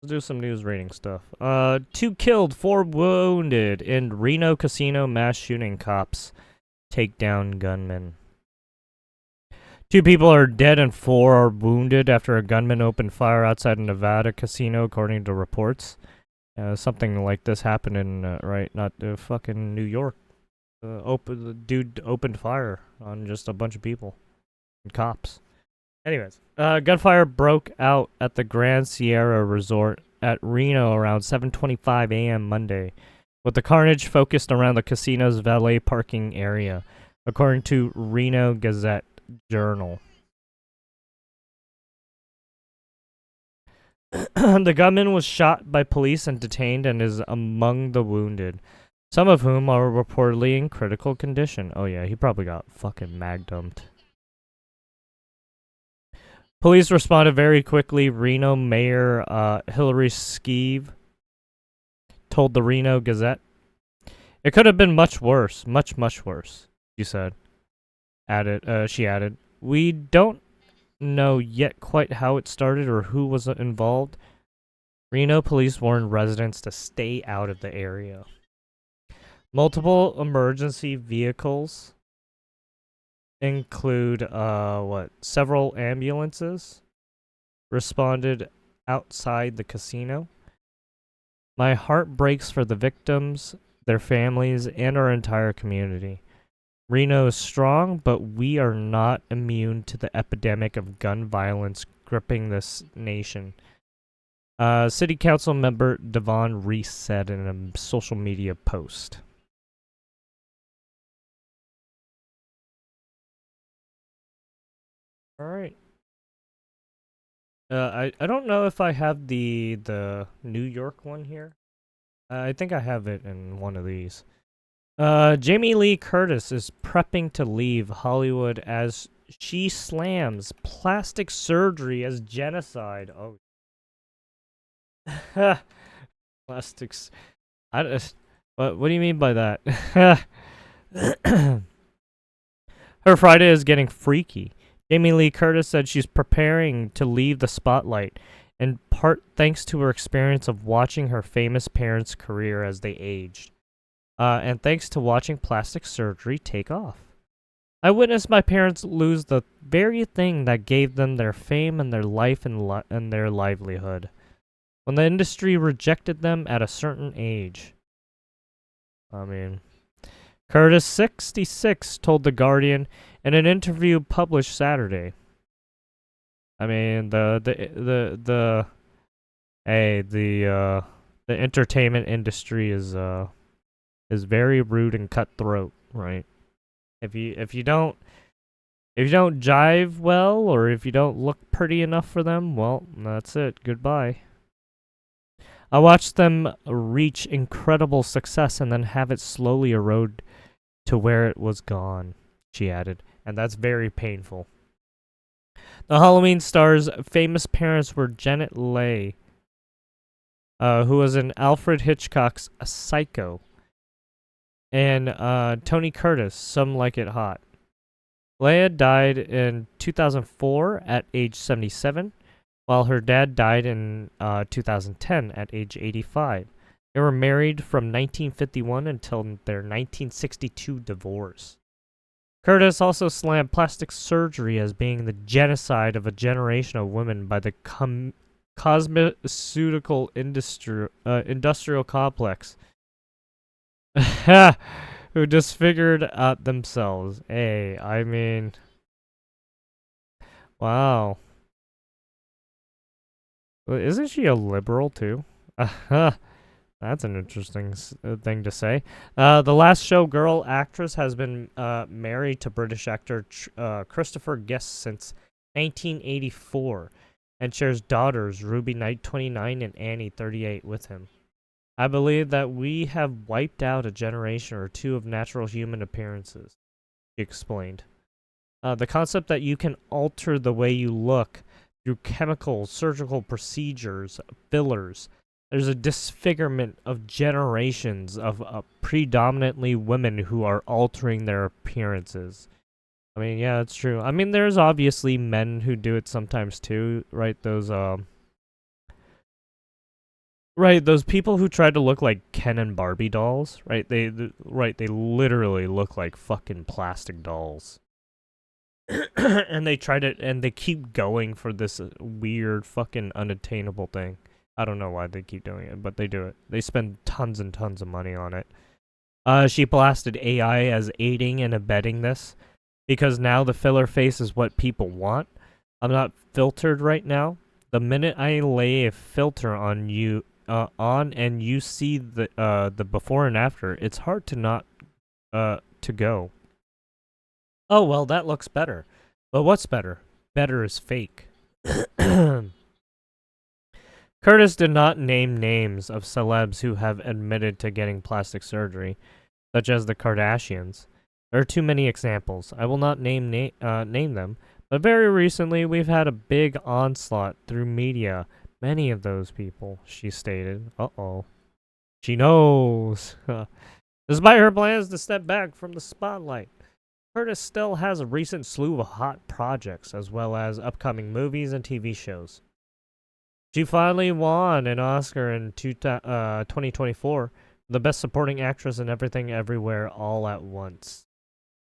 Let's do some news rating stuff. 2 killed, 4 wounded in Reno casino mass shooting. Cops take down gunman. 2 people are dead and 4 are wounded after a gunman opened fire outside a Nevada casino, according to reports. Something like this happened in not fucking New York. The dude opened fire on just a bunch of people and cops. Anyways, gunfire broke out at the Grand Sierra Resort at Reno around 7:25 a.m. Monday, with the carnage focused around the casino's valet parking area, according to Reno Gazette Journal. The gunman was shot by police and detained and is among the wounded, some of whom are reportedly in critical condition. Oh yeah, he probably got fucking mag-dumped. Police responded very quickly. Reno Mayor Hillary Skeeve told the Reno Gazette, "It could have been much worse, much worse," she said. She added, "We don't know yet quite how it started or who was involved." Reno police warned residents to stay out of the area. Multiple emergency vehicles include several ambulances responded outside the casino. My heart breaks for the victims, their families, and our entire community. Reno is strong, but we are not immune to the epidemic of gun violence gripping this nation. City Council member Devon Reese said in a social media post. All right. I don't know if I have the New York one here. I think I have it in one of these. Jamie Lee Curtis is prepping to leave Hollywood as she slams plastic surgery as genocide. Oh, plastics. What do you mean by that? Her Friday is getting freaky. Jamie Lee Curtis said she's preparing to leave the spotlight, in part thanks to her experience of watching her famous parents' career as they aged, and thanks to watching plastic surgery take off. I witnessed my parents lose the very thing that gave them their fame and their life and their livelihood, when the industry rejected them at a certain age. I mean, Curtis, 66, told The Guardian in an interview published Saturday. I mean, the entertainment industry is very rude and cutthroat, right? If you don't jive well, or if you don't look pretty enough for them, well, that's it. Goodbye. I watched them reach incredible success and then have it slowly erode to where it was gone, she added, and that's very painful. The Halloween star's famous parents were Janet Leigh, who was in Alfred Hitchcock's Psycho, and Tony Curtis, Some Like It Hot. Leia died in 2004 at age 77, while her dad died in 2010 at age 85. They were married from 1951 until their 1962 divorce. Curtis also slammed plastic surgery as being the genocide of a generation of women by the cosmeceutical industrial complex, who disfigured themselves. Hey, I mean, wow. Isn't she a liberal too? That's an interesting thing to say. The Last Show girl actress has been married to British actor Christopher Guest since 1984 and shares daughters Ruby Knight, 29, and Annie, 38, with him. I believe that we have wiped out a generation or two of natural human appearances, she explained. The concept that you can alter the way you look through chemical, surgical procedures, fillers. There's a disfigurement of generations of predominantly women who are altering their appearances. I mean, yeah, it's true. I mean, there's obviously men who do it sometimes too, right? Those Right, those people who tried to look like Ken and Barbie dolls, right? They literally look like fucking plastic dolls. And they try to, and they keep going for this weird fucking unattainable thing. I don't know why they keep doing it, but they do it. They spend tons and tons of money on it. She blasted AI as aiding and abetting this because now the filler face is what people want. I'm not filtered right now. The minute I lay a filter on you, on and you see the before and after, it's hard to not to go. Oh well, that looks better. But what's better? Better is fake. Curtis did not name names of celebs who have admitted to getting plastic surgery, such as the Kardashians. There are too many examples. I will not name them, but very recently we've had a big onslaught through media. Many of those people, she stated. Uh-oh. She knows. Despite her plans to step back from the spotlight, Curtis still has a recent slew of hot projects, as well as upcoming movies and TV shows. She finally won an Oscar in 2024, the Best Supporting Actress in Everything Everywhere All at Once.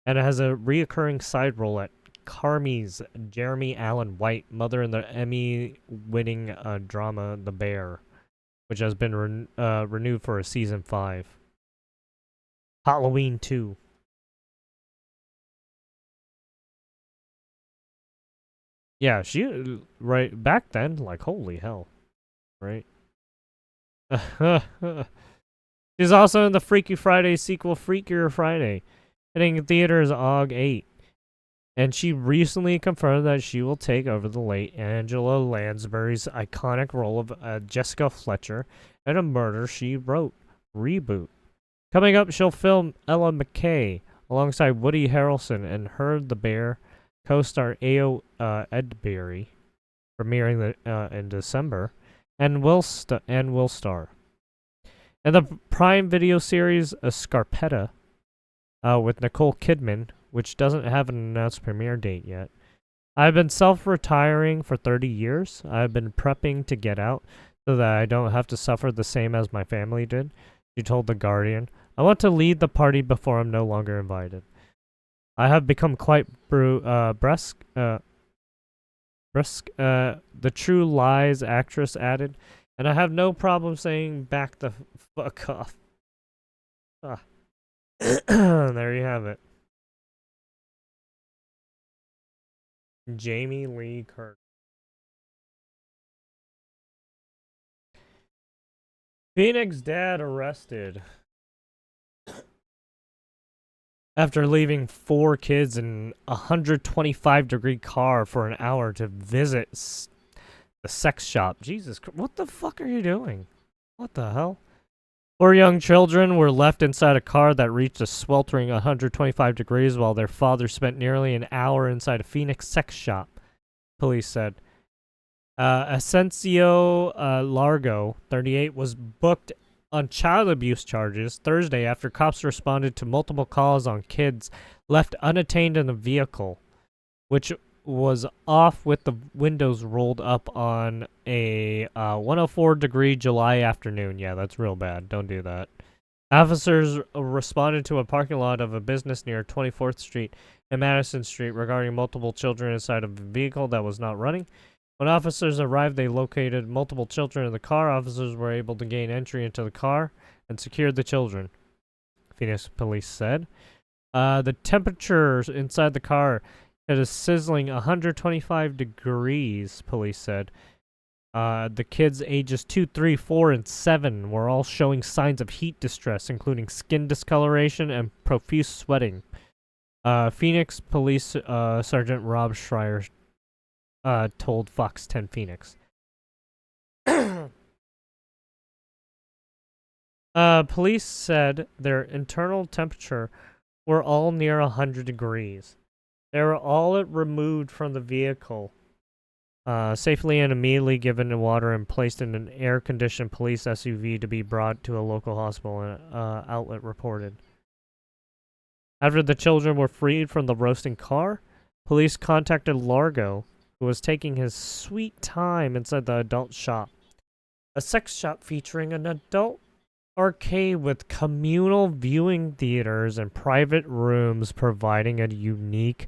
And it has a reoccurring side role at Carmi's Jeremy Allen White, mother in the Emmy-winning drama The Bear, which has been renewed for a season 5. Halloween 2. Yeah, she, right, back then, like, holy hell, right? She's also in the Freaky Friday sequel, Freakier Friday, hitting theaters Aug 8. And she recently confirmed that she will take over the late Angela Lansbury's iconic role of Jessica Fletcher in A Murder, She Wrote reboot. Coming up, she'll film Ella McKay alongside Woody Harrelson and her, the Bear, co-star Ayo Edbury, premiering in December, and will star. And the Prime Video series Scarpetta with Nicole Kidman, which doesn't have an announced premiere date yet. I've been self-retiring for 30 years. I've been prepping to get out so that I don't have to suffer the same as my family did, she told The Guardian. I want to lead the party before I'm no longer invited. I have become quite brusque, the True Lies actress added, and I have no problem saying back the fuck off. There you have it. Jamie Lee Curtis. Phoenix dad arrested after leaving 4 kids in a 125-degree car for an hour to visit the sex shop. Jesus Christ, what the fuck are you doing? What the hell? 4 young children were left inside a car that reached a sweltering 125 degrees while their father spent nearly an hour inside a Phoenix sex shop, police said. Asensio Largo, 38, was booked on child abuse charges Thursday after cops responded to multiple calls on kids left unattained in the vehicle, which was off with the windows rolled up on a 104-degree July afternoon. Yeah, that's real bad. Don't do that. Officers responded to a parking lot of a business near 24th Street and Madison Street regarding multiple children inside of a vehicle that was not running. When officers arrived, they located multiple children in the car. Officers were able to gain entry into the car and secured the children, Phoenix police said. The temperature inside the car hit a sizzling 125 degrees, police said. The kids ages 2, 3, 4, and 7 were all showing signs of heat distress, including skin discoloration and profuse sweating. Phoenix Police Sergeant Rob Schreier told Fox 10 Phoenix. Police said their internal temperature were all near 100 degrees. They were all removed from the vehicle safely and immediately given to water and placed in an air-conditioned police SUV to be brought to a local hospital, an outlet reported. After the children were freed from the roasting car, police contacted Largo, who was taking his sweet time inside the adult shop. a sex shop featuring an adult arcade with communal viewing theaters and private rooms, providing a unique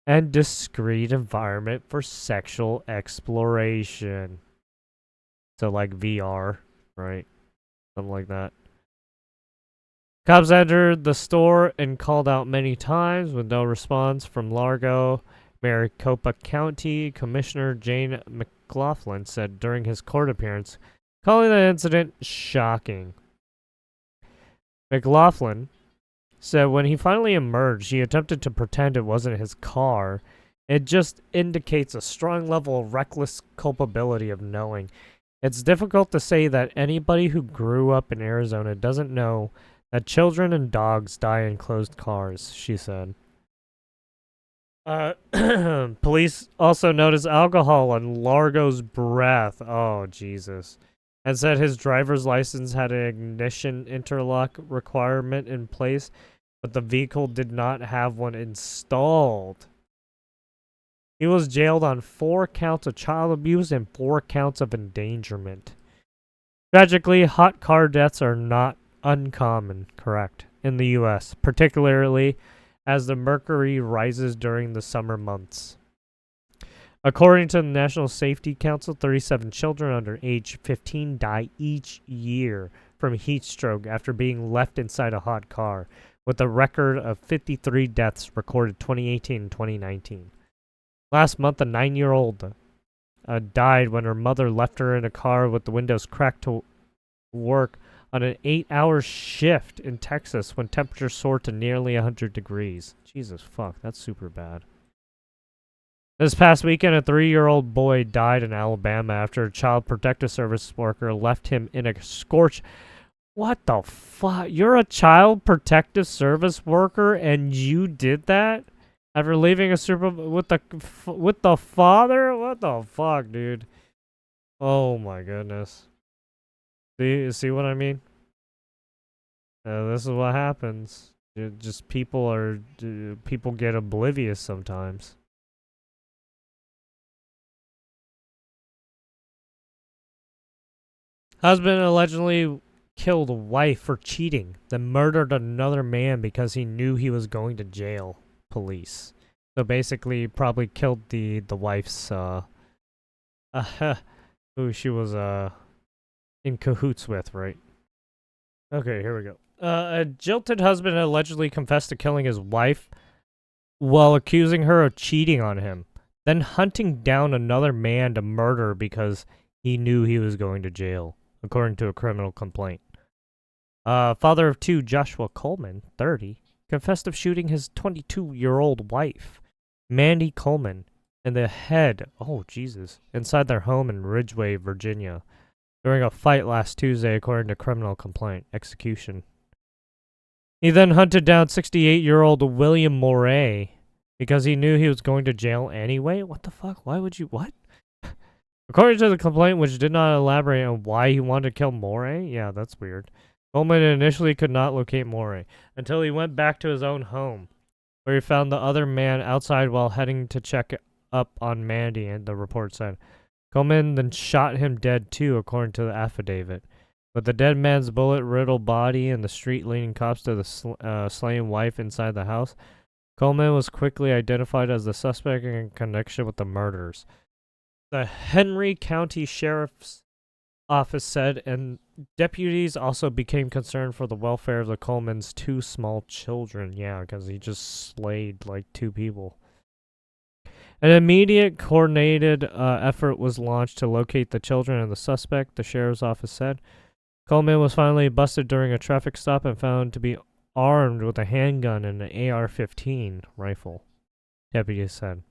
and discreet environment for sexual exploration. So like VR, right? Something like that. Cops entered the store and called out many times with no response from Largo. Maricopa County Commissioner Jane McLaughlin said during his court appearance, calling the incident shocking. McLaughlin said when he finally emerged, he attempted to pretend it wasn't his car. It just indicates a strong level of reckless culpability of knowing. It's difficult to say that anybody who grew up in Arizona doesn't know that children and dogs die in closed cars, she said. Police also noticed alcohol on Largo's breath. Oh, Jesus. And said his driver's license had an ignition interlock requirement in place, but the vehicle did not have one installed. He was jailed on 4 counts of child abuse and 4 counts of endangerment. Tragically, hot car deaths are not uncommon, correct, in the U.S., particularly as the mercury rises during the summer months. According to the National Safety Council, 37 children under age 15 die each year from heat stroke after being left inside a hot car, with a record of 53 deaths recorded 2018 and 2019. Last month, a 9-year-old died when her mother left her in a car with the windows cracked to work on an 8-hour shift in Texas when temperatures soared to nearly 100 degrees. Jesus fuck, that's super bad. This past weekend, a 3-year-old boy died in Alabama after a child protective service worker left him in a scorch. What the fuck? You're a child protective service worker and you did that? After leaving a super with the father? What the fuck, dude? Oh my goodness. See what I mean? This is what happens. Just people get oblivious sometimes. Husband allegedly killed wife for cheating, then murdered another man because he knew he was going to jail. Police. So basically, probably killed the wife's who she was in cahoots with, right? Okay, here we go. A jilted husband allegedly confessed to killing his wife while accusing her of cheating on him, then hunting down another man to murder because he knew he was going to jail, according to a criminal complaint. Father of 2, Joshua Coleman, 30, confessed of shooting his 22-year-old wife, Mandy Coleman, in the head, oh Jesus, inside their home in Ridgeway, Virginia, during a fight last Tuesday, according to criminal complaint. Execution. He then hunted down 68-year-old William Moray because he knew he was going to jail anyway? What the fuck? Why would you... What? According to the complaint, which did not elaborate on why he wanted to kill Moray? Yeah, that's weird. Coleman initially could not locate Moray until he went back to his own home, where he found the other man outside while heading to check up on Mandy, and the report said. Coleman then shot him dead too, according to the affidavit. With the dead man's bullet-riddled body and the street-leading cops to the slain wife inside the house, Coleman was quickly identified as the suspect in connection with the murders. The Henry County Sheriff's Office said, and deputies also became concerned for the welfare of the Coleman's 2 small children. Yeah, because he just slayed like 2 people. An immediate coordinated effort was launched to locate the children and the suspect, the sheriff's office said. Coleman was finally busted during a traffic stop and found to be armed with a handgun and an AR-15 rifle, deputies said.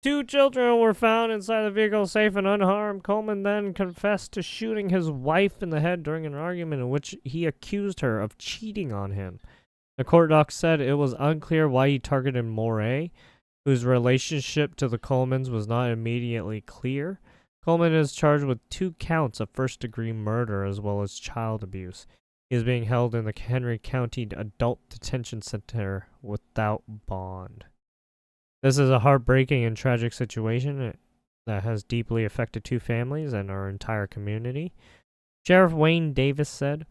2 children were found inside the vehicle safe and unharmed. Coleman then confessed to shooting his wife in the head during an argument in which he accused her of cheating on him. The court doc said it was unclear why he targeted Moray, whose relationship to the Colemans was not immediately clear. Coleman is charged with 2 counts of first-degree murder as well as child abuse. He is being held in the Henry County Adult Detention Center without bond. This is a heartbreaking and tragic situation. that has deeply affected 2 families and our entire community. Sheriff Wayne Davis said,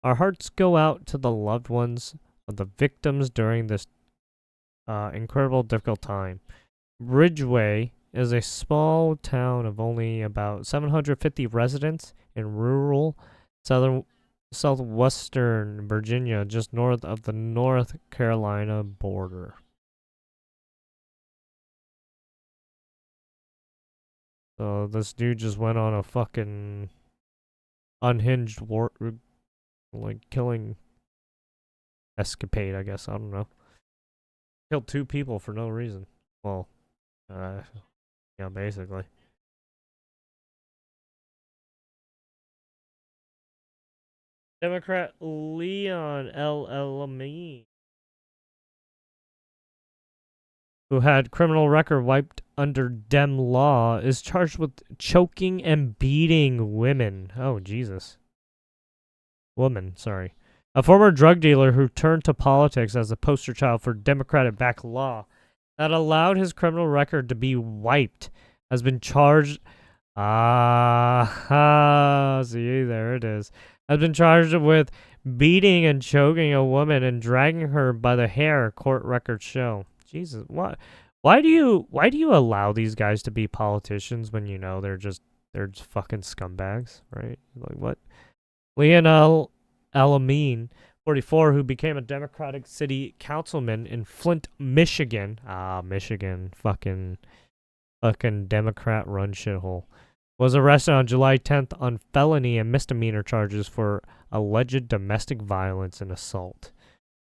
"Our hearts go out to the loved ones of the victims during this incredible, difficult time. Ridgeway is a small town of only about 750 residents in rural southwestern Virginia, just north of the North Carolina border." So this dude just went on a fucking unhinged war, like killing escapade, I guess. I don't know. Killed 2 people for no reason. Well, yeah, basically. Democrat Leon L. Lamine, who had criminal record wiped under Dem law, is charged with choking and beating women. Oh, Jesus. Woman, sorry. A former drug dealer who turned to politics as a poster child for Democratic-backed law that allowed his criminal record to be wiped has been charged. See, there it is. Has been charged with beating and choking a woman and dragging her by the hair, court records show. Jesus, what? Why do you allow these guys to be politicians when you know they're just fucking scumbags, right? Like what? Leonel Alameen, 44, who became a Democratic city councilman in Flint, Michigan. Michigan, fucking Democrat-run shithole, was arrested on July 10th on felony and misdemeanor charges for alleged domestic violence and assault.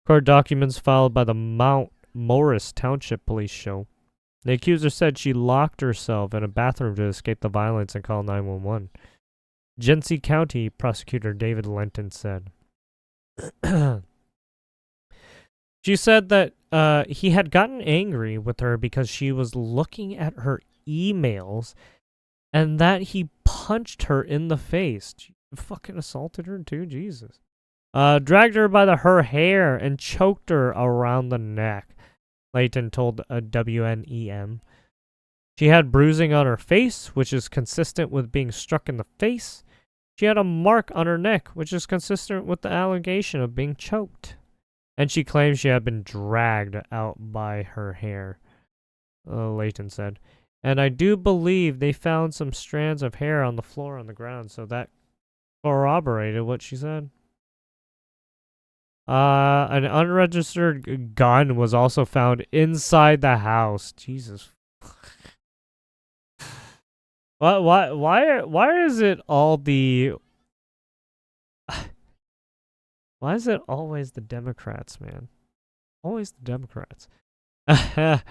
Court documents filed by the Mount Morris Township Police show. The accuser said she locked herself in a bathroom to escape the violence and called 911. Genesee County Prosecutor David Lenton said. She said that he had gotten angry with her because she was looking at her emails and that he punched her in the face. She fucking assaulted her too, Jesus. Dragged her by her hair and choked her around the neck, Layton told WNEM. She had bruising on her face, which is consistent with being struck in the face. She had a mark on her neck, which is consistent with the allegation of being choked. And she claims she had been dragged out by her hair, Layton said. And I do believe they found some strands of hair on the floor on the ground, so that corroborated what she said. An unregistered gun was also found inside the house. Jesus. Why is it all the... Why is it always the Democrats, man? Always the Democrats. El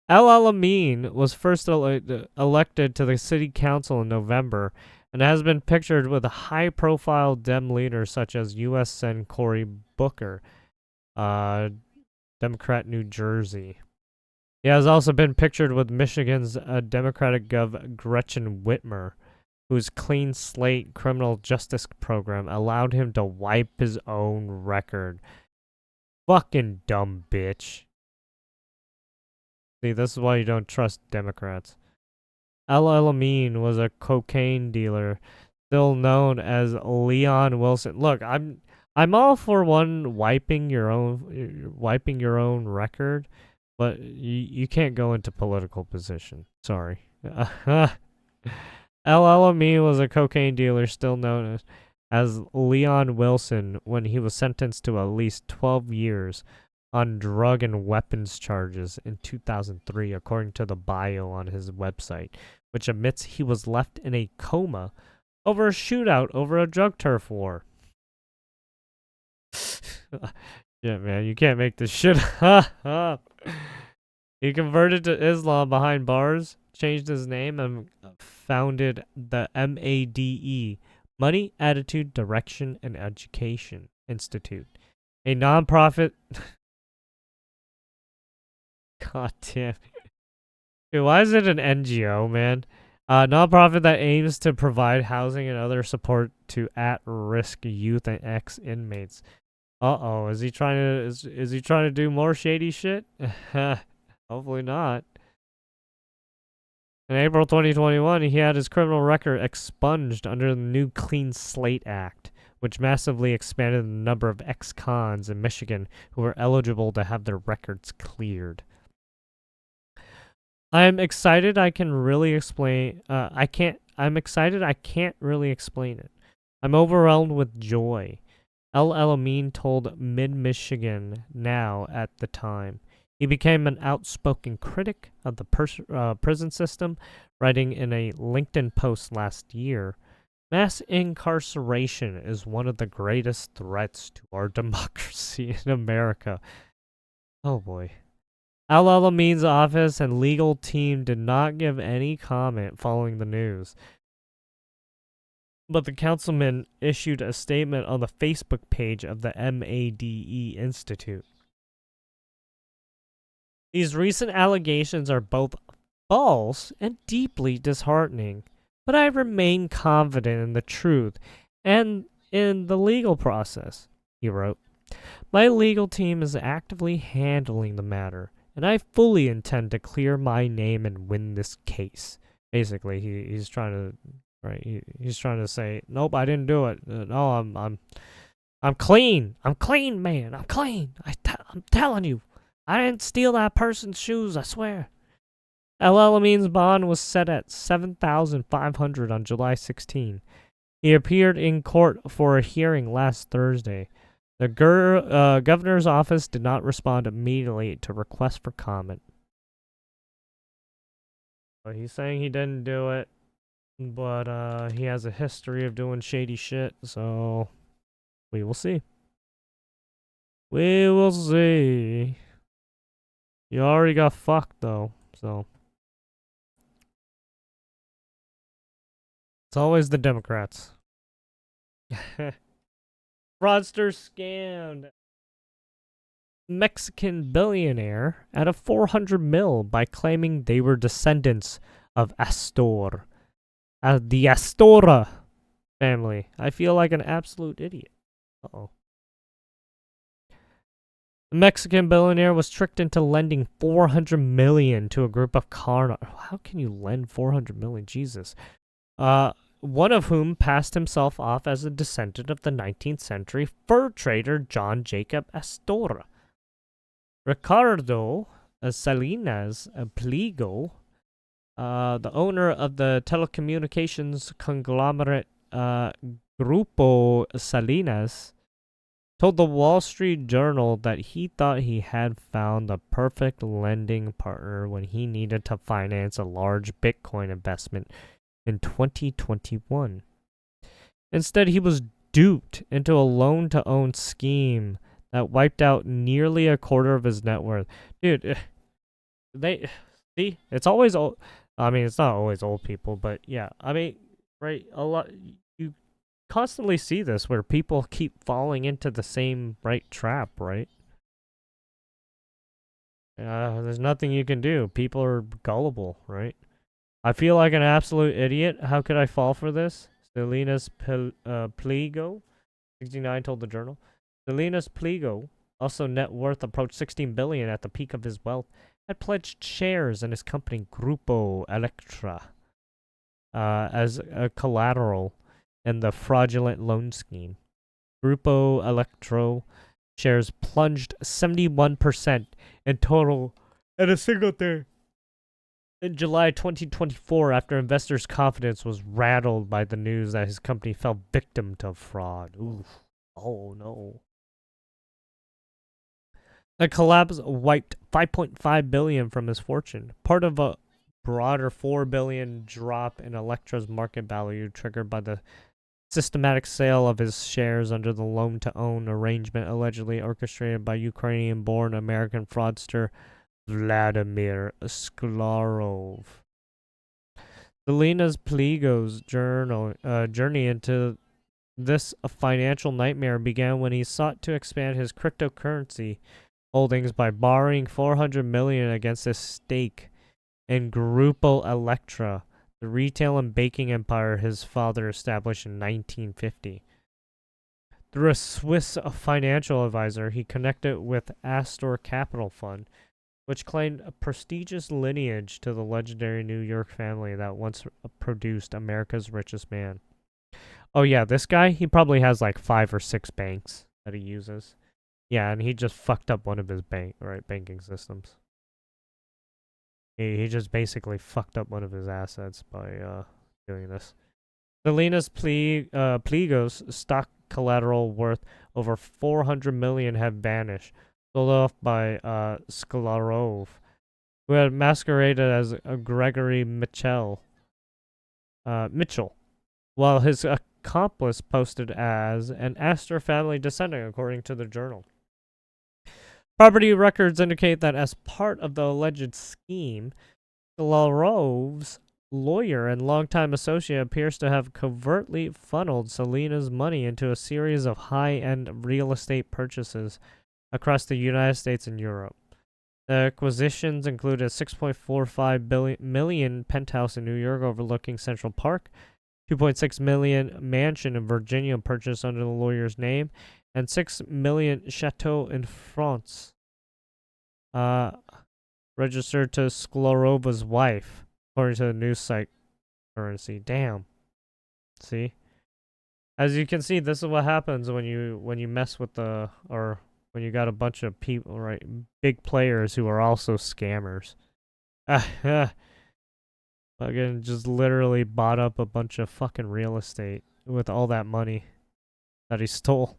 Alamein was first elected to the city council in November and has been pictured with high-profile Dem leaders such as U.S. Sen. Cory Booker, Democrat New Jersey. He has also been pictured with Michigan's Democratic Gov. Gretchen Whitmer, whose clean slate criminal justice program allowed him to wipe his own record. Fucking dumb bitch. See, this is why you don't trust Democrats. Al Alamein was a cocaine dealer, still known as Leon Wilson. Look, I'm all for wiping your own record, but you can't go into political position. Sorry. Al Alamein was a cocaine dealer, still known as Leon Wilson, when he was sentenced to at least 12 years on drug and weapons charges in 2003, according to the bio on his website, which admits he was left in a coma over a shootout over a drug turf war. Yeah, man, you can't make this shit up. He converted to Islam behind bars, changed his name, and founded the MADE, Money, Attitude, Direction, and Education Institute, a nonprofit... God damn. Dude, why is it an NGO, man? Nonprofit that aims to provide housing and other support to at-risk youth and ex-inmates. Uh-oh, is he trying to do more shady shit? Hopefully not. In April 2021, he had his criminal record expunged under the new Clean Slate Act, which massively expanded the number of ex-cons in Michigan who were eligible to have their records cleared. I'm excited I can really explain. I'm excited I can't really explain it. I'm overwhelmed with joy. El Alamein told Mid-Michigan Now at the time. He became an outspoken critic of the prison system, writing in a LinkedIn post last year, "Mass incarceration is one of the greatest threats to our democracy in America." Oh boy. Al Alameen's office and legal team did not give any comment following the news, but the councilman issued a statement on the Facebook page of the MADE Institute. These recent allegations are both false and deeply disheartening, but I remain confident in the truth and in the legal process, he wrote. My legal team is actively handling the matter, and I fully intend to clear my name and win this case. Basically, he's trying to he's trying to say, nope, I didn't do it. No, I'm clean. I'm clean, man. I'm clean. I'm telling you, I didn't steal that person's shoes. I swear. El Alameen's bond was set at $7,500 on July 16. He appeared in court for a hearing last Thursday. The governor's office did not respond immediately to requests for comment. But he's saying he didn't do it, but he has a history of doing shady shit, so we will see. We will see. You already got fucked, though, so. It's always the Democrats. Fraudster scammed Mexican billionaire out of $400 million by claiming they were descendants of Astor. The Astora family. I feel like an absolute idiot. Uh-oh. The Mexican billionaire was tricked into lending $400 million to a group of How can you lend $400 million? Jesus. One of whom passed himself off as a descendant of the 19th century fur trader John Jacob Astora. Ricardo Salinas Pliego, the owner of the telecommunications conglomerate Grupo Salinas, told the Wall Street Journal that he thought he had found the perfect lending partner when he needed to finance a large Bitcoin investment in 2021. Instead, he was duped into a loan-to-own scheme that wiped out nearly a quarter of his net worth. Dude, it's always old. I mean, it's not always old people, but yeah. I mean, right, a lot, you constantly see this where people keep falling into the same trap, right? There's nothing you can do. People are gullible, right? I feel like an absolute idiot. How could I fall for this? Salinas Pliego, 69, told the Journal. Salinas Pliego, also net worth approached $16 billion at the peak of his wealth, had pledged shares in his company Grupo Electra as a collateral in the fraudulent loan scheme. Grupo Electro shares plunged 71% in total in a single day. In July 2024, after investors' confidence was rattled by the news that his company fell victim to fraud. Oof. Oh no. The collapse wiped $5.5 billion from his fortune, part of a broader $4 billion drop in Electra's market value triggered by the systematic sale of his shares under the loan-to-own arrangement allegedly orchestrated by Ukrainian-born American fraudster Vladimir Sklarov. Salinas Pliego's journey into this financial nightmare began when he sought to expand his cryptocurrency holdings by borrowing $400 million against his stake in Grupo Electra, the retail and baking empire his father established in 1950. Through a Swiss financial advisor, he connected with Astor Capital Fund, which claimed a prestigious lineage to the legendary New York family that once produced America's richest man. Oh yeah, this guy, he probably has like 5 or 6 banks that he uses. Yeah, and he just fucked up one of his banking systems. He just basically fucked up one of his assets by doing this. Salinas Pliegos stock collateral worth over 400 million have vanished, sold off by Sklarov, who had masqueraded as Gregory Mitchell, while his accomplice posted as an Astor family descendant, according to the Journal. Property records indicate that as part of the alleged scheme, Sklarov's lawyer and longtime associate appears to have covertly funneled Salinas' money into a series of high-end real estate purchases across the United States and Europe. The acquisitions include a $6.45 million penthouse in New York overlooking Central Park, $2.6 million mansion in Virginia purchased under the lawyer's name, and $6 million chateau in France, registered to Sklorova's wife, according to the news site Currency. Damn. See? As you can see, this is what happens when you mess with when you got a bunch of people, right? Big players who are also scammers. Fucking just literally bought up a bunch of fucking real estate with all that money that he stole.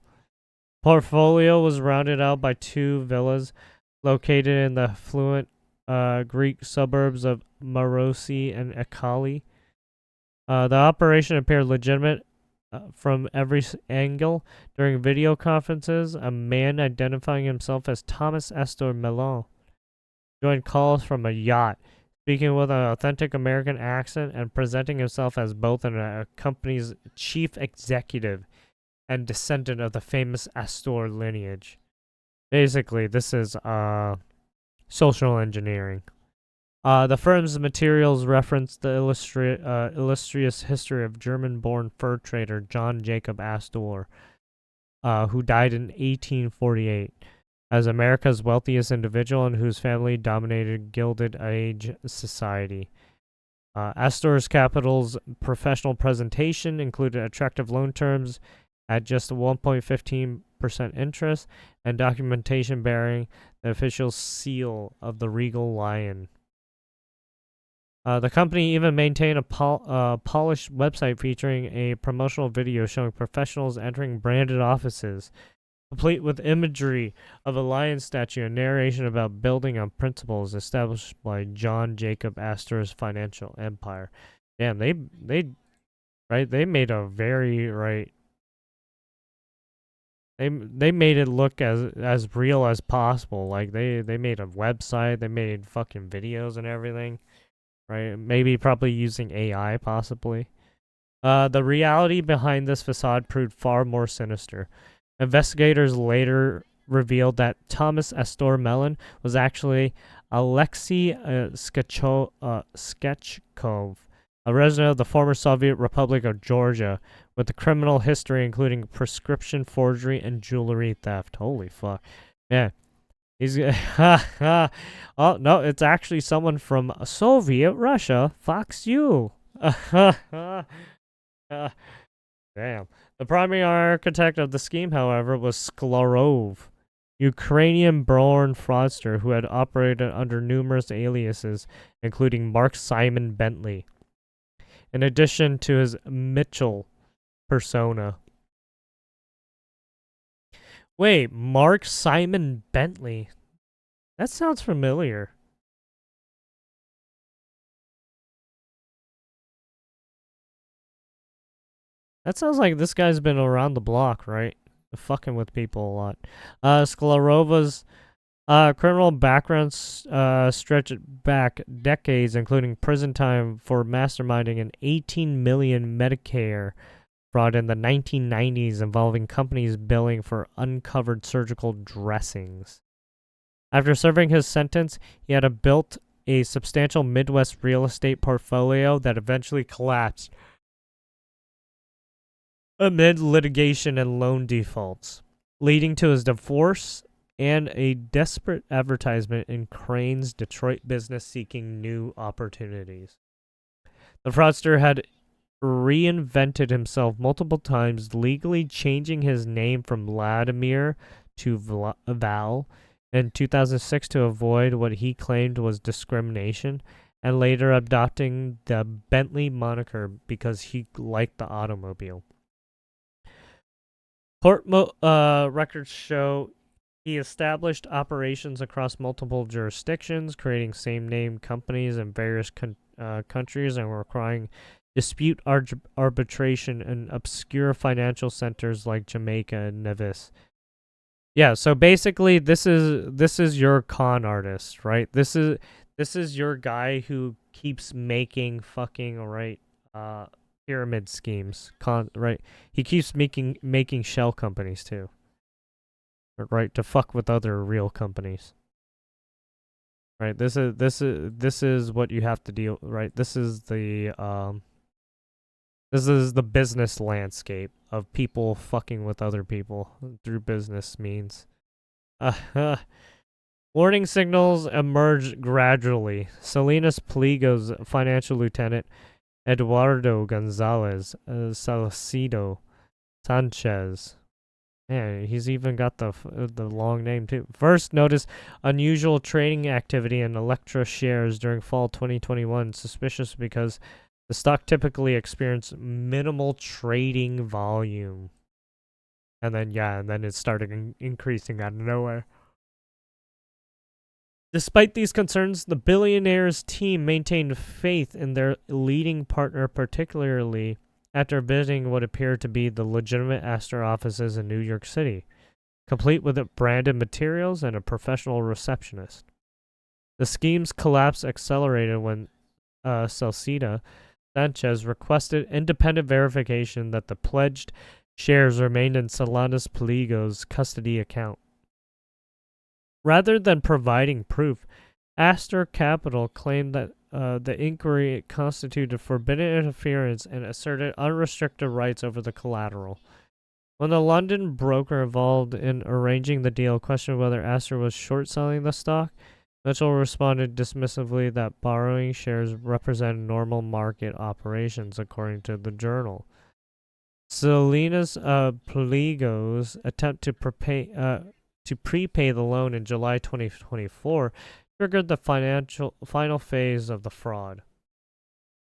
Portfolio was rounded out by 2 villas located in the affluent Greek suburbs of Marosi and Akali. The operation appeared legitimate from every angle. During video conferences, a man identifying himself as Thomas Astor Mellon joined calls from a yacht, speaking with an authentic American accent and presenting himself as both a company's chief executive and descendant of the famous Astor lineage. Basically, this is social engineering. The firm's materials reference the illustrious history of German-born fur trader John Jacob Astor, who died in 1848, as America's wealthiest individual and whose family dominated Gilded Age society. Astor's Capital's professional presentation included attractive loan terms at just 1.15% interest and documentation bearing the official seal of the Regal Lion. The company even maintained a polished website featuring a promotional video showing professionals entering branded offices, complete with imagery of a lion statue and narration about building on principles established by John Jacob Astor's financial empire. Damn, they made a very They made it look as real as possible. Like they made a website, they made fucking videos and everything. Right? Maybe probably using AI, possibly. The reality behind this facade proved far more sinister. Investigators later revealed that Thomas Astor Mellon was actually Alexei Sketchkov, a resident of the former Soviet Republic of Georgia, with a criminal history including prescription forgery and jewelry theft. Holy fuck. Yeah. He's oh no, it's actually someone from Soviet Russia. Fox you. Damn. The primary architect of the scheme, however, was Sklarov, Ukrainian-born fraudster who had operated under numerous aliases, including Mark Simon Bentley, in addition to his Mitchell persona. Wait, Mark Simon Bentley? That sounds familiar. That sounds like this guy's been around the block, right? Fucking with people a lot. Sklarova's criminal background stretched back decades, including prison time for masterminding an 18 million Medicare fraud in the 1990s involving companies billing for uncovered surgical dressings. After serving his sentence, he had built a substantial Midwest real estate portfolio that eventually collapsed amid litigation and loan defaults, leading to his divorce and a desperate advertisement in Crane's Detroit business seeking new opportunities. The fraudster had reinvented himself multiple times, legally changing his name from Vladimir to Val in 2006 to avoid what he claimed was discrimination, and later adopting the Bentley moniker because he liked the automobile. Court records show he established operations across multiple jurisdictions, creating same-name companies in various countries and requiring dispute arbitration in obscure financial centers like Jamaica and Nevis. Yeah, so basically this is your con artist, right? This is your guy who keeps making fucking pyramid schemes. Right? He keeps making shell companies too. Right, to fuck with other real companies. Right? This is what you have to deal, right? This is the business landscape of people fucking with other people through business means. Warning signals emerged gradually. Salinas Pligo's financial lieutenant, Eduardo Gonzalez Salcido Sanchez. Man, he's even got the long name too. First noticed unusual trading activity in Electra shares during fall 2021. Suspicious because the stock typically experienced minimal trading volume. And then it started increasing out of nowhere. Despite these concerns, the billionaire's team maintained faith in their leading partner, particularly after visiting what appeared to be the legitimate Astor offices in New York City, complete with branded materials and a professional receptionist. The scheme's collapse accelerated when Salcida Sanchez requested independent verification that the pledged shares remained in Salinas Pligo's custody account. Rather than providing proof, Astor Capital claimed that the inquiry constituted forbidden interference and asserted unrestricted rights over the collateral. When the London broker involved in arranging the deal questioned whether Astor was short-selling the stock, Mitchell responded dismissively that borrowing shares represent normal market operations, according to the Journal. Salinas Pligo's attempt to prepay the loan in July 2024 triggered the final phase of the fraud.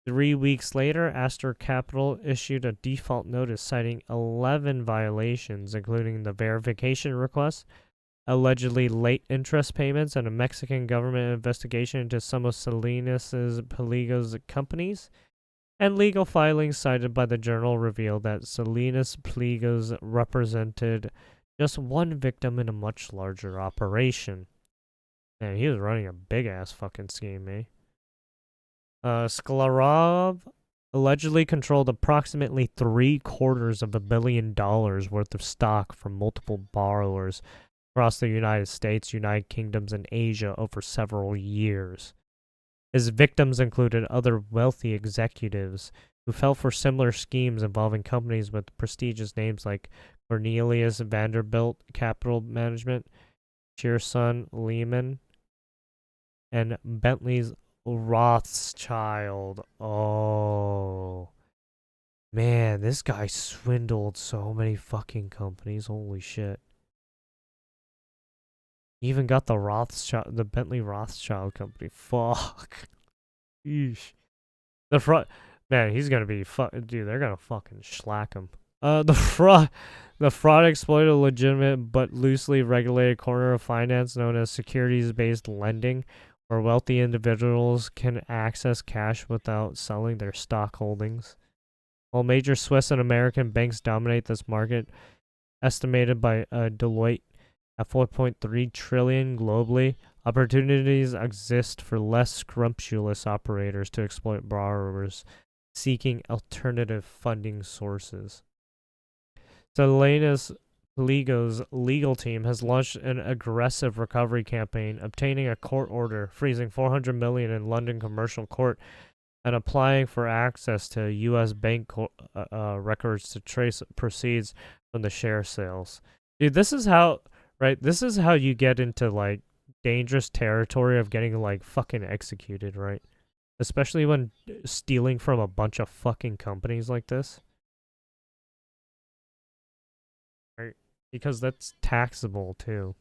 3 weeks later, Astor Capital issued a default notice citing 11 violations, including the verification request, allegedly late interest payments, and a Mexican government investigation into some of Salinas Pligo's companies. And legal filings cited by the Journal revealed that Salinas Pligo's represented just one victim in a much larger operation. Man, he was running a big-ass fucking scheme, eh? Sklarov allegedly controlled approximately $750 million worth of stock from multiple borrowers across the United States, United Kingdoms, and Asia over several years. His victims included other wealthy executives who fell for similar schemes involving companies with prestigious names like Cornelius Vanderbilt Capital Management, Shearson Lehman, and Bentley's Rothschild. Oh. Man, this guy swindled so many fucking companies. Holy shit. He even got the Bentley Rothschild company. Fuck. Yeesh. Man, he's gonna be dude, they're gonna fucking slack him. The fraud exploited a legitimate but loosely regulated corner of finance known as securities-based lending, where wealthy individuals can access cash without selling their stock holdings. While major Swiss and American banks dominate this market, estimated by Deloitte at $4.3 trillion globally, opportunities exist for less scrumptious operators to exploit borrowers seeking alternative funding sources. Salinas Pligo's legal team has launched an aggressive recovery campaign, obtaining a court order freezing $400 million in London commercial court and applying for access to U.S. bank records to trace proceeds from the share sales. Dude, this is how, right? This is how you get into like dangerous territory of getting like fucking executed, right? Especially when stealing from a bunch of fucking companies like this, right? Because that's taxable too.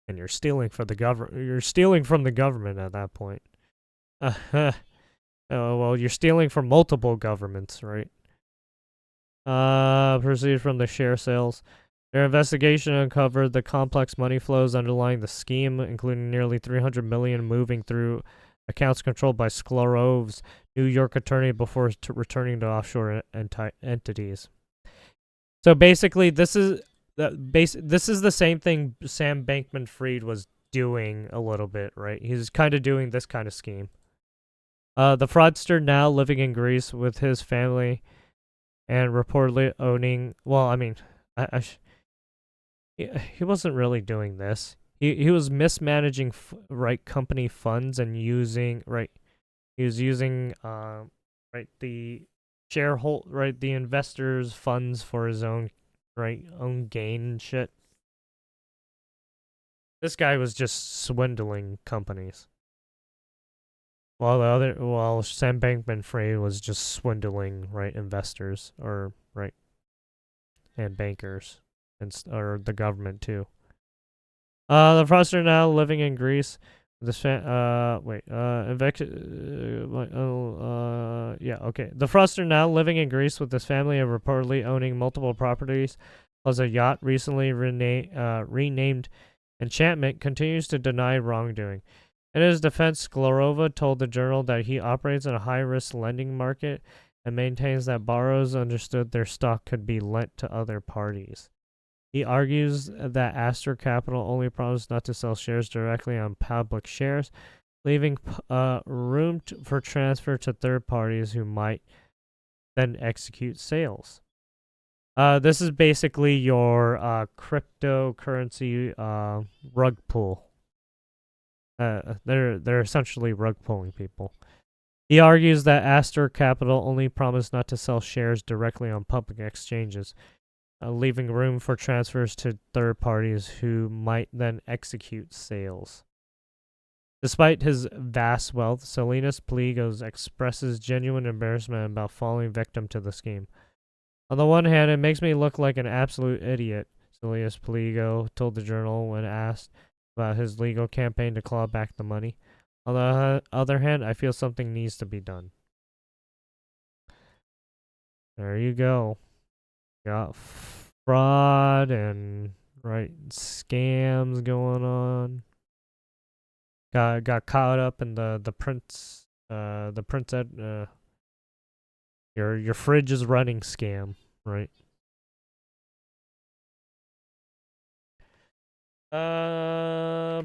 And you're stealing for the government. You're stealing from the government at that point. Oh well, you're stealing from multiple governments, right? Proceed from the share sales. Their investigation uncovered the complex money flows underlying the scheme, including nearly 300 million moving through accounts controlled by Sklorov's New York attorney before returning to offshore entities. So basically, this is the same thing Sam Bankman-Fried was doing a little bit, right? He's kind of doing this kind of scheme. The fraudster, now living in Greece with his family and reportedly owning. Well, I mean, he wasn't really doing this. He was mismanaging right company funds and using right. He was using right the shareholder right the investors' funds for his own own gain and shit. This guy was just swindling companies. While Sam Bankman-Fried was just swindling investors or and bankers or the government too. The fraudster now living in Greece. This yeah, okay. The fraudster now living in Greece with his family and reportedly owning multiple properties, plus a yacht recently renamed Enchantment, continues to deny wrongdoing. In his defense, Sklarova told the Journal that he operates in a high-risk lending market and maintains that borrowers understood their stock could be lent to other parties. He argues that Astor Capital only promised not to sell shares directly on public shares, leaving room for transfer to third parties who might then execute sales. This is basically your cryptocurrency rug pull. They're essentially rug pulling people. He argues that Astor Capital only promised not to sell shares directly on public exchanges, leaving room for transfers to third parties who might then execute sales. Despite his vast wealth, Salinas Pliegos expresses genuine embarrassment about falling victim to the scheme. On the one hand, it makes me look like an absolute idiot, Salinas Pliego told the Journal when asked about his legal campaign to claw back the money. On the other hand, I feel something needs to be done. There you go. Got fraud and scams going on. Got caught up in the Prince your fridge is running scam, right?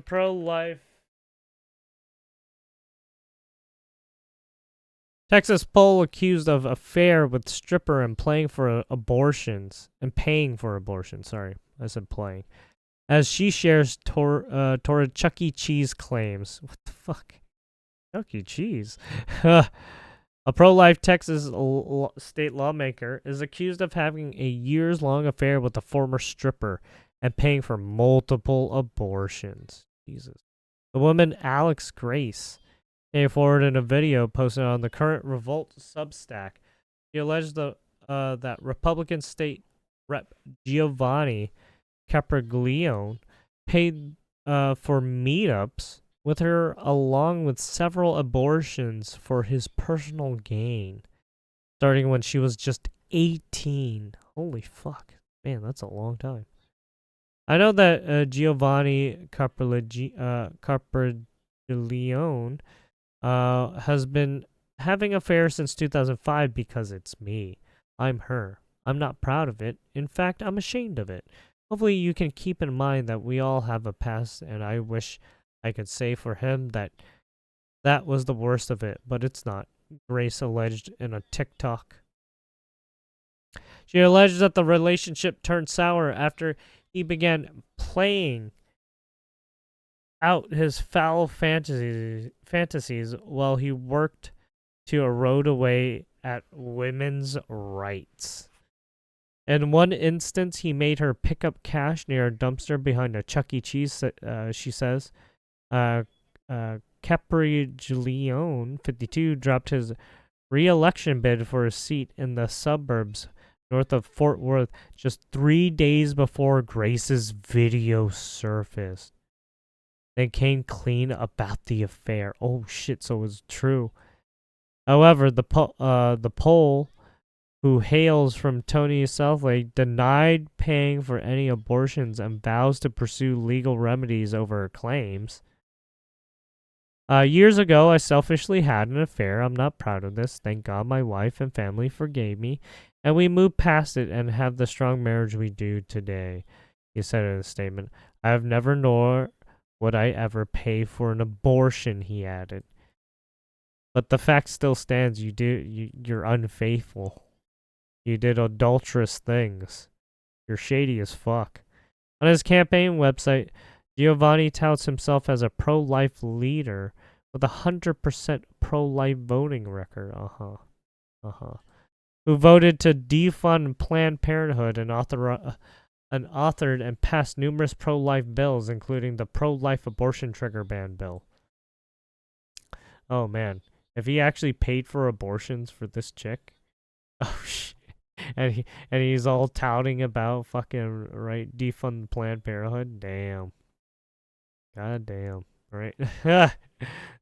Pro-life. Texas poll accused of affair with stripper and paying for abortions. Sorry, I said playing. As she shares toward Chuck E. Cheese claims. What the fuck? Chuck E. Cheese. A pro-life Texas state lawmaker is accused of having a years-long affair with a former stripper and paying for multiple abortions. Jesus. The woman, Alex Grace, came forward in a video posted on the Current Revolt Substack. She alleged that Republican state rep Giovanni Capriglione paid for meetups with her along with several abortions for his personal gain, starting when she was just 18. Holy fuck. Man, that's a long time. I know that Giovanni Capriglione has been having affairs since 2005 because it's me. I'm her. I'm not proud of it. In fact, I'm ashamed of it. Hopefully you can keep in mind that we all have a past, and I wish I could say for him that that was the worst of it, but it's not, Grace alleged in a TikTok. She alleged that the relationship turned sour after he began playing out his foul fantasies while he worked to erode away at women's rights. In one instance, he made her pick up cash near a dumpster behind a Chuck E. Cheese, she says. Uh, Caprigileone, 52, dropped his re-election bid for a seat in the suburbs north of Fort Worth just 3 days before Grace's video surfaced. They came clean about the affair. Oh shit, so it was true. However, the Pole, who hails from Tony Southlake, denied paying for any abortions and vows to pursue legal remedies over her claims. Years ago, I selfishly had an affair. I'm not proud of this. Thank God my wife and family forgave me, and we moved past it and have the strong marriage we do today, he said in a statement. I have never nor would I ever pay for an abortion, he added. But the fact still stands, you're unfaithful. You did adulterous things. You're shady as fuck. On his campaign website, Giovanni touts himself as a pro-life leader with a 100% pro-life voting record. Who voted to defund Planned Parenthood and authored and passed numerous pro-life bills, including the pro-life abortion trigger ban bill. Oh man, if he actually paid for abortions for this chick, oh shit. And he's all touting about fucking right defund Planned Parenthood. Damn. God damn. Right.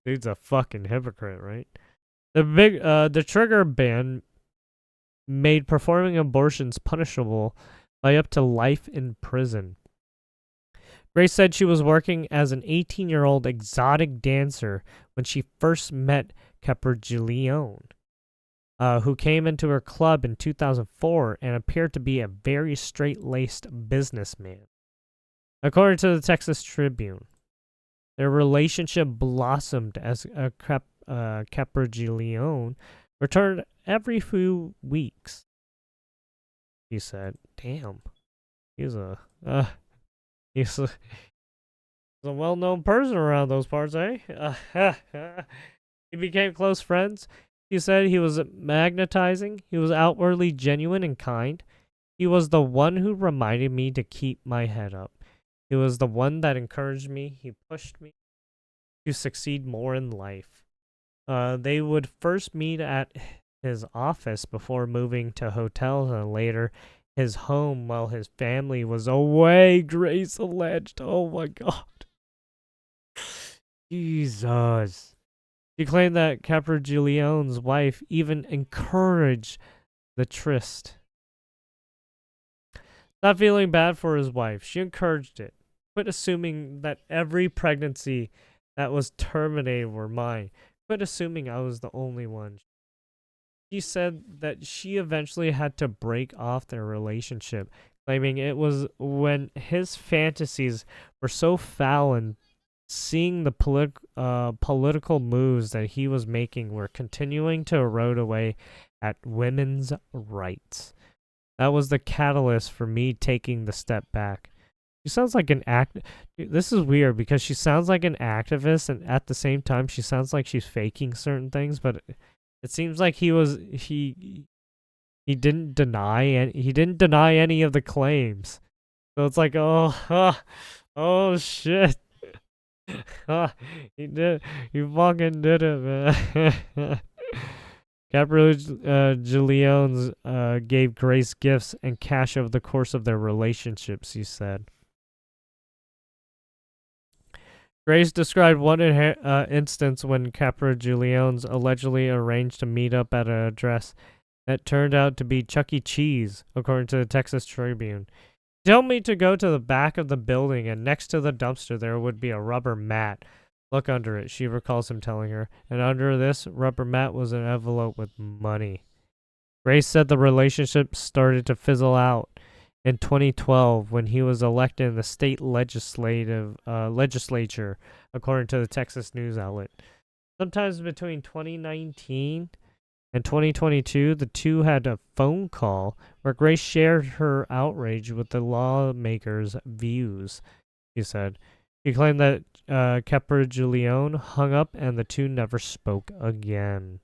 Dude's a fucking hypocrite, right? The trigger ban made performing abortions punishable by up to life in prison. Grace said she was working as an 18-year-old exotic dancer when she first met Caprigileone, who came into her club in 2004 and appeared to be a very straight-laced businessman. According to the Texas Tribune, their relationship blossomed as Caprigileone returned every few weeks. He said, "Damn, he's a well-known person around those parts, eh?" He became close friends. He said he was magnetizing. He was outwardly genuine and kind. He was the one who reminded me to keep my head up. He was the one that encouraged me. He pushed me to succeed more in life. They would first meet at his office before moving to hotels and later his home while his family was away, Grace alleged. Oh my God. Jesus. She claimed that Caprigileone's wife even encouraged the tryst. Not feeling bad for his wife, she encouraged it. Quit assuming that every pregnancy that was terminated were mine. Quit assuming I was the only one. She said that she eventually had to break off their relationship, claiming it was when his fantasies were so foul and seeing the political moves that he was making were continuing to erode away at women's rights. That was the catalyst for me taking the step back. She sounds like an This is weird because she sounds like an activist, and at the same time, she sounds like she's faking certain things. But it seems like he didn't deny any of the claims. So it's like, oh shit. He fucking did it, man. Caprigileone's gave Grace gifts and cash over the course of their relationships, he said. Grace described one instance when Caprigileone's allegedly arranged to meet up at an address that turned out to be Chuck E. Cheese, according to the Texas Tribune. He told me to go to the back of the building, and next to the dumpster there would be a rubber mat. Look under it, she recalls him telling her, and under this rubber mat was an envelope with money. Grace said the relationship started to fizzle out in 2012 when he was elected in the state legislature, according to the Texas news outlet. Sometimes between 2019 and 2022, the two had a phone call where Grace shared her outrage with the lawmakers' views, he said. He claimed that Caprigileone hung up and the two never spoke again.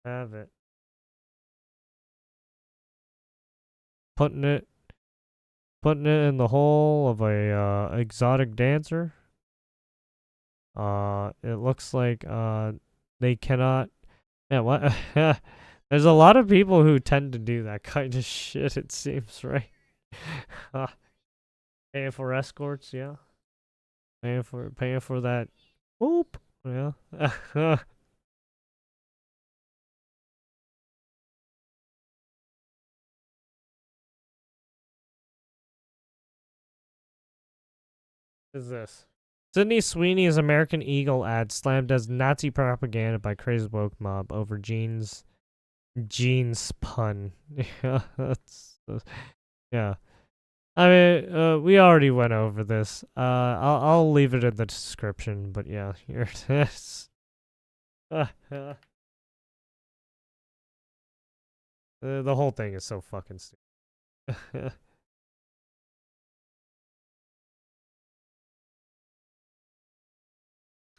Have it. putting it in the hole of a exotic dancer. It looks like they cannot. Yeah, what? There's a lot of people who tend to do that kind of shit. It seems, right? Paying for escorts, yeah. Paying for that. Whoop, yeah. Is this? Sydney Sweeney's American Eagle ad slammed as Nazi propaganda by crazy woke mob over jeans pun. Yeah, yeah. I mean, we already went over this. I'll leave it in the description, but yeah, here it is. The whole thing is so fucking stupid.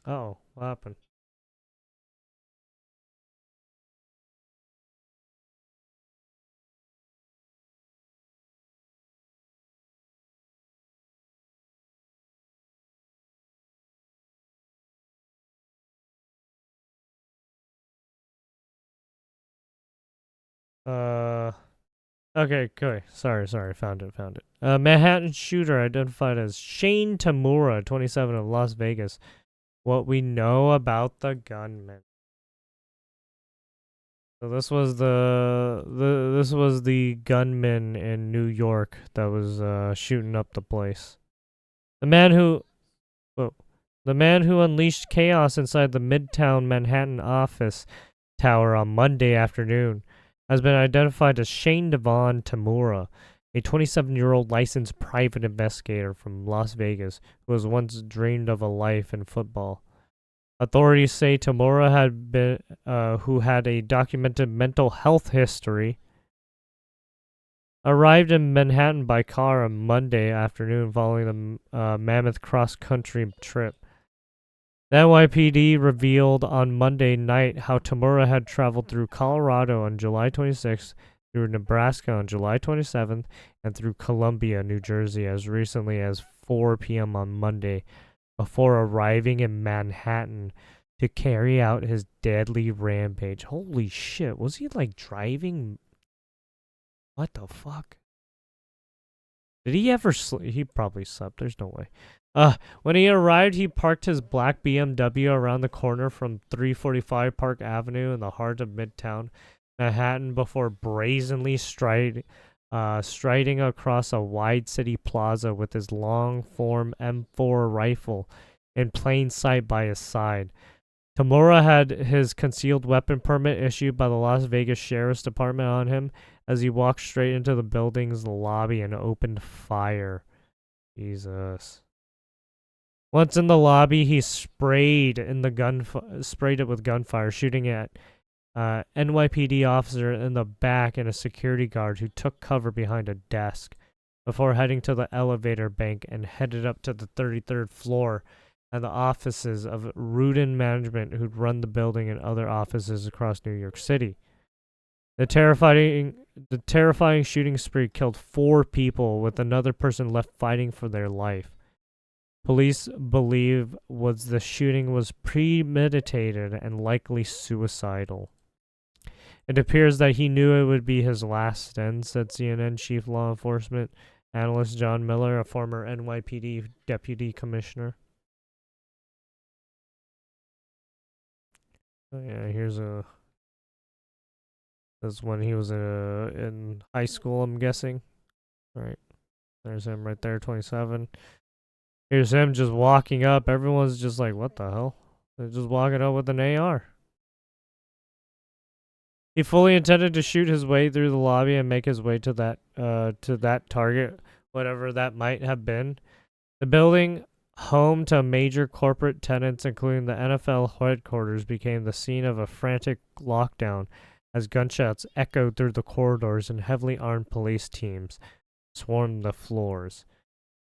Oh, what happened? Uh, okay, good. Sorry, found it. Manhattan shooter identified as Shane Tamura, 27 of Las Vegas. What we know about the gunman. So this was the gunman in New York that was shooting up the place. The man who whoa, the man who unleashed chaos inside the Midtown Manhattan office tower on Monday afternoon has been identified as Shane Devon Tamura, a 27-year-old licensed private investigator from Las Vegas who has once dreamed of a life in football. Authorities say Tamura who had a documented mental health history, arrived in Manhattan by car on Monday afternoon following the Mammoth cross-country trip. The NYPD revealed on Monday night how Tamura had traveled through Colorado on July 26th, through Nebraska on July 27th, and through Columbia, New Jersey as recently as 4 p.m. on Monday, before arriving in Manhattan to carry out his deadly rampage. Holy shit, was he like driving? What the fuck? Did he ever sleep? He probably slept. There's no way. When he arrived, he parked his black BMW around the corner from 345 Park Avenue in the heart of Midtown Manhattan before brazenly striding across a wide city plaza with his long-form M4 rifle in plain sight by his side. Tamura had his concealed weapon permit issued by the Las Vegas Sheriff's Department on him as he walked straight into the building's lobby and opened fire. Jesus. Once in the lobby, he sprayed it with gunfire, shooting at NYPD officer in the back and a security guard who took cover behind a desk before heading to the elevator bank and headed up to the 33rd floor and the offices of Rudin Management, who'd run the building and other offices across New York City. The terrifying shooting spree killed 4 people, with another person left fighting for their life. Police believe the shooting was premeditated and likely suicidal. It appears that he knew it would be his last stand, said CNN chief law enforcement analyst John Miller, a former NYPD deputy commissioner. Oh, yeah, that's when he was in high school, I'm guessing. Right. There's him right there, 27. Here's him just walking up. Everyone's just like, what the hell? They're just walking up with an AR. He fully intended to shoot his way through the lobby and make his way to that target, whatever that might have been. The building, home to major corporate tenants, including the NFL headquarters, became the scene of a frantic lockdown as gunshots echoed through the corridors and heavily armed police teams swarmed the floors.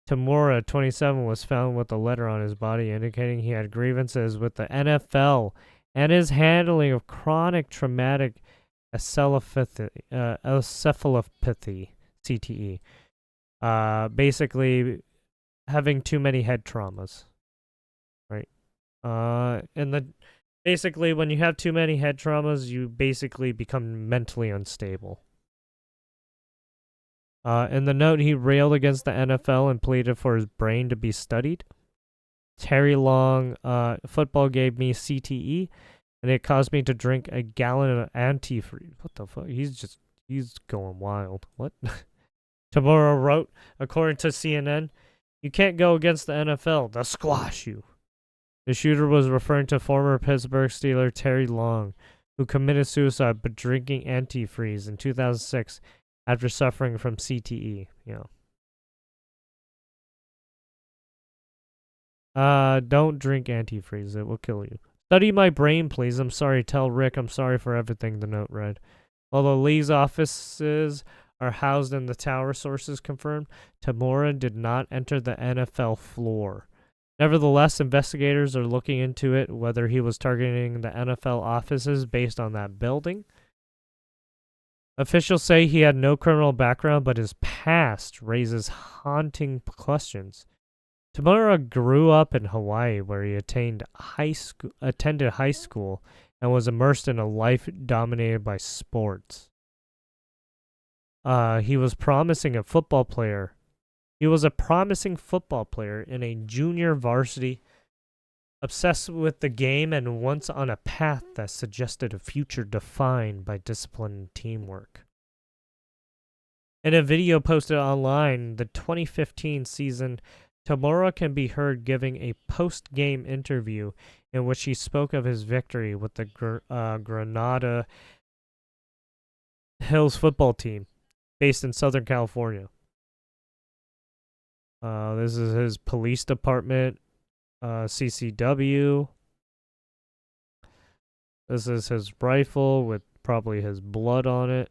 Tamura, 27, was found with a letter on his body indicating he had grievances with the NFL and his handling of chronic traumatic encephalopathy CTE. Basically having too many head traumas, right? Basically when you have too many head traumas, you basically become mentally unstable. In the note, he railed against the NFL and pleaded for his brain to be studied. Terry Long, football gave me CTE, and it caused me to drink a gallon of antifreeze. What the fuck? He's going wild. What? Tomorrow wrote, according to CNN, you can't go against the NFL. They'll squash you. The shooter was referring to former Pittsburgh Steeler Terry Long, who committed suicide by drinking antifreeze in 2006 after suffering from CTE. Don't drink antifreeze. It will kill you. Study my brain, please. I'm sorry. Tell Rick I'm sorry for everything, the note read. Although Lee's offices are housed in the tower, sources confirmed, Tamura did not enter the NFL floor. Nevertheless, investigators are looking into it, whether he was targeting the NFL offices based on that building. Officials say he had no criminal background, but his past raises haunting questions. Tamura grew up in Hawaii, where he attended high school and was immersed in a life dominated by sports. He was a promising football player in a junior varsity, obsessed with the game and once on a path that suggested a future defined by discipline and teamwork. In a video posted online, the 2015 season, Tamura can be heard giving a post-game interview in which he spoke of his victory with the Granada Hills football team based in Southern California. This is his police department, CCW. This is his rifle with probably his blood on it.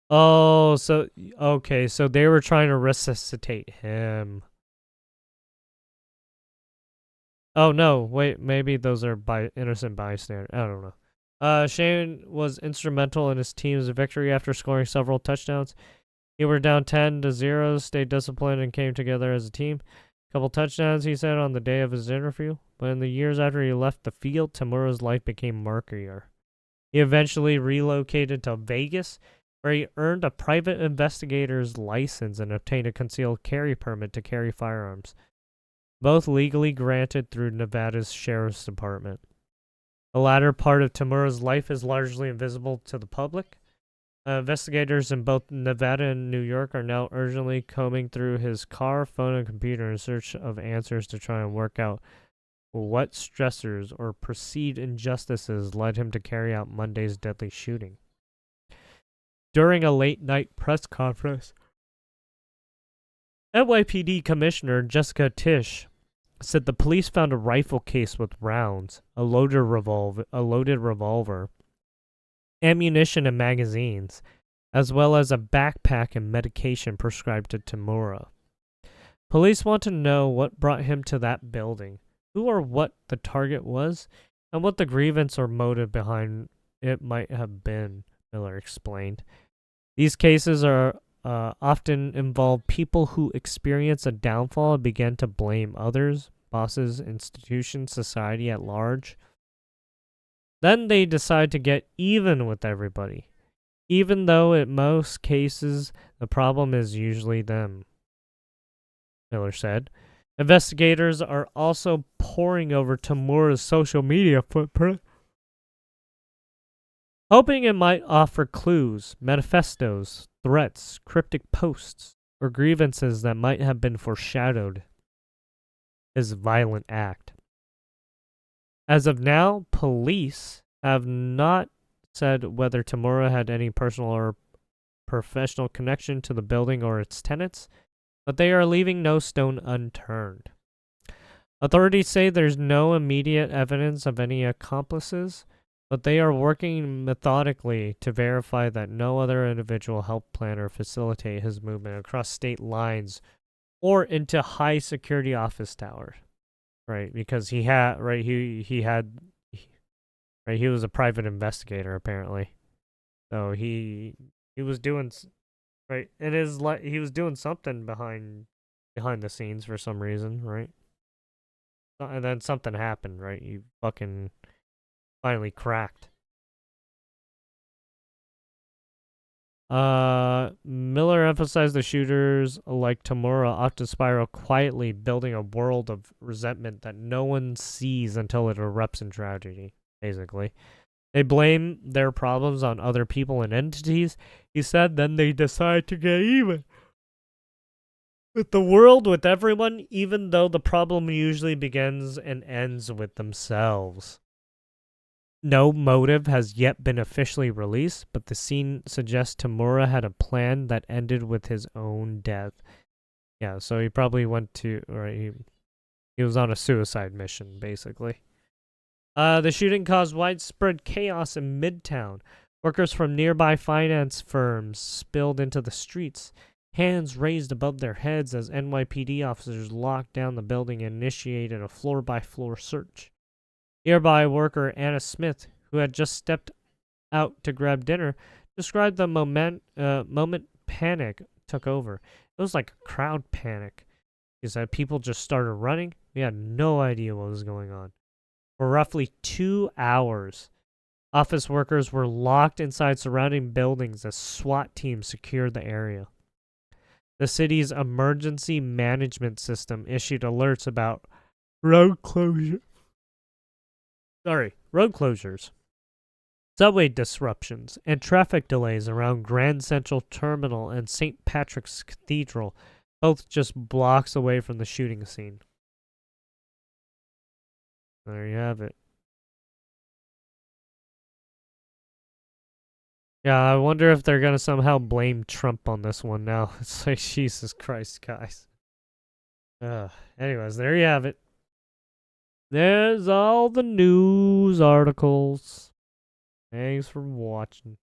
Oh, so they were trying to resuscitate him. Oh no, wait, maybe those are innocent bystanders. I don't know. Shane was instrumental in his team's victory after scoring several touchdowns. They were down 10-0, stayed disciplined, and came together as a team. A couple touchdowns, he said, on the day of his interview. But in the years after he left the field, Tamura's life became murkier. He eventually relocated to Vegas, where he earned a private investigator's license and obtained a concealed carry permit to carry firearms, both legally granted through Nevada's Sheriff's Department. The latter part of Tamura's life is largely invisible to the public. Investigators in both Nevada and New York are now urgently combing through his car, phone, and computer in search of answers to try and work out what stressors or perceived injustices led him to carry out Monday's deadly shooting. During a late-night press conference, NYPD Commissioner Jessica Tisch said the police found a rifle case with rounds, a loaded revolver, ammunition and magazines, as well as a backpack and medication prescribed to Tamura. Police want to know what brought him to that building, who or what the target was, and what the grievance or motive behind it might have been, Miller explained. These cases are often involve people who experience a downfall and begin to blame others, bosses, institutions, society at large. Then they decide to get even with everybody, even though in most cases the problem is usually them, Miller said. Investigators are also poring over Tamura's social media footprint, hoping it might offer clues, manifestos, threats, cryptic posts, or grievances that might have been foreshadowed his violent act. As of now, police have not said whether Tamura had any personal or professional connection to the building or its tenants, but they are leaving no stone unturned. Authorities say there's no immediate evidence of any accomplices, but they are working methodically to verify that no other individual helped plan or facilitate his movement across state lines or into high-security office towers. right? Because he had right he had right he was a private investigator apparently, so he was doing right. It is like he was doing something behind the scenes for some reason, right? And then something happened, right? He fucking finally cracked. Miller emphasized the shooters like Tamura often spiral quietly, building a world of resentment that no one sees until it erupts in tragedy, basically. They blame their problems on other people and entities, he said, then they decide to get even with the world, with everyone, even though the problem usually begins and ends with themselves. No motive has yet been officially released, but the scene suggests Tamura had a plan that ended with his own death. Yeah, so he probably went to, or he was on a suicide mission, basically. The shooting caused widespread chaos in Midtown. Workers from nearby finance firms spilled into the streets, hands raised above their heads as NYPD officers locked down the building and initiated a floor-by-floor search. Nearby worker Anna Smith, who had just stepped out to grab dinner, described the moment panic took over. It was like a crowd panic. She said people just started running. We had no idea what was going on. For roughly 2 hours, office workers were locked inside surrounding buildings as SWAT teams secured the area. The city's emergency management system issued alerts about road closures, subway disruptions, and traffic delays around Grand Central Terminal and St. Patrick's Cathedral, both just blocks away from the shooting scene. There you have it. Yeah, I wonder if they're gonna somehow blame Trump on this one now. It's like, Jesus Christ, guys. Anyways, there you have it. There's all the news articles. Thanks for watching.